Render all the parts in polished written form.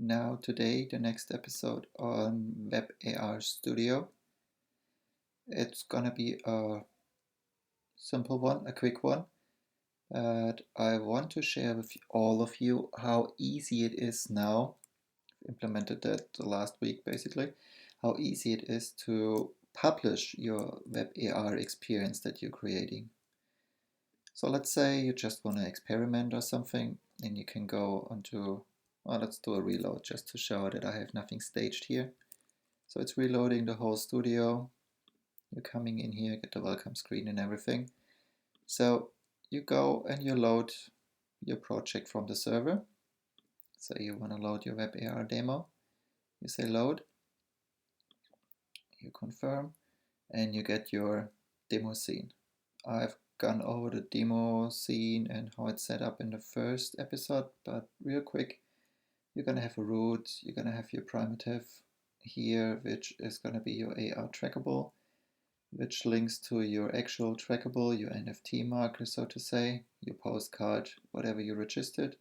Now today, the next episode on WebAR Studio. It's gonna be a simple one, a quick one, but I want to share with all of you how easy it is now, implemented that the last week basically, how easy it is to publish your WebAR experience that you're creating. So let's say you just want to experiment or something, and you can go onto, well, let's do a reload just to show that I have nothing staged here. So it's reloading the whole studio. You're coming in here, get the welcome screen and everything. So you go and you load your project from the server. So you want to load your WebAR demo. You say load, you confirm, and you get your demo scene. I've gone over the demo scene and how it's set up in the first episode, but real quick, you're going to have a root, you're going to have your primitive here, which is going to be your AR trackable, which links to your actual trackable, your NFT marker, so to say, your postcard, whatever you registered.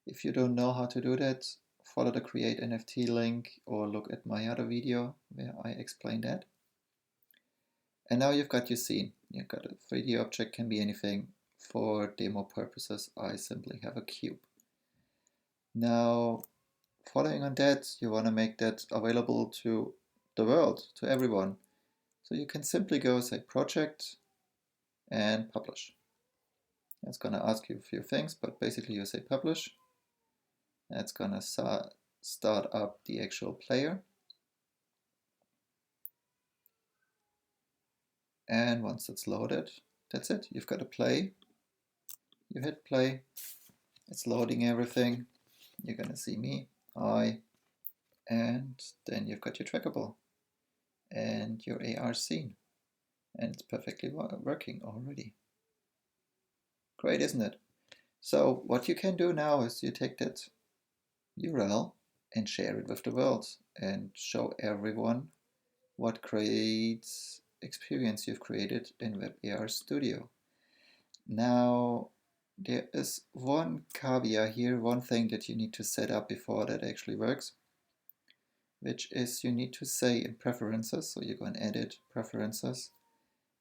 If you don't know how to do that, follow the Create NFT link or look at my other video where I explain that. And now you've got your scene. You've got a 3D object, can be anything. For demo purposes, I simply have a cube. Now, following on that, you want to make that available to the world, to everyone. So you can simply go say project and publish. It's going to ask you a few things, but basically you say publish. That's going to start up the actual player. And once it's loaded, that's it. You've got to play. You hit play. It's loading everything. You're going to see me, I, and then you've got your trackable and your AR scene. And it's perfectly working already. Great, isn't it? So what you can do now is you take that URL and share it with the world and show everyone what great experience you've created in WebAR Studio. Now, there is one caveat here, one thing that you need to set up before that actually works, which is you need to say in preferences, so you go and edit preferences,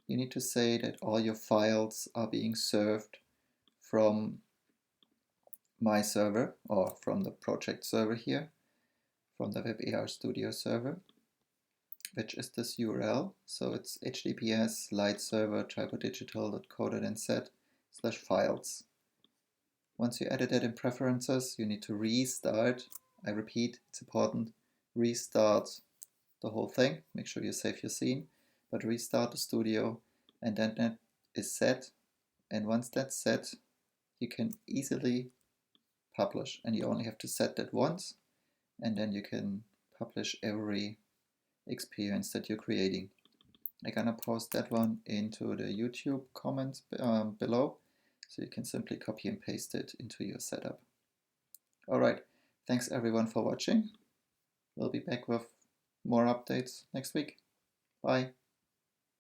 you need to say that all your files are being served from my server or from the project server here, from the WebAR Studio server, which is this URL. So it's https lightserver tribodigital.co.nz/files. Once you edit that in preferences, you need to restart. I repeat, it's important, restart the whole thing. Make sure you save your scene, but restart the studio, and then that is set. And once that's set, you can easily publish, and you only have to set that once, and then you can publish every experience that you're creating. I'm gonna post that one into the YouTube comments below, so you can simply copy and paste it into your setup. Alright, thanks everyone for watching. We'll be back with more updates next week. Bye.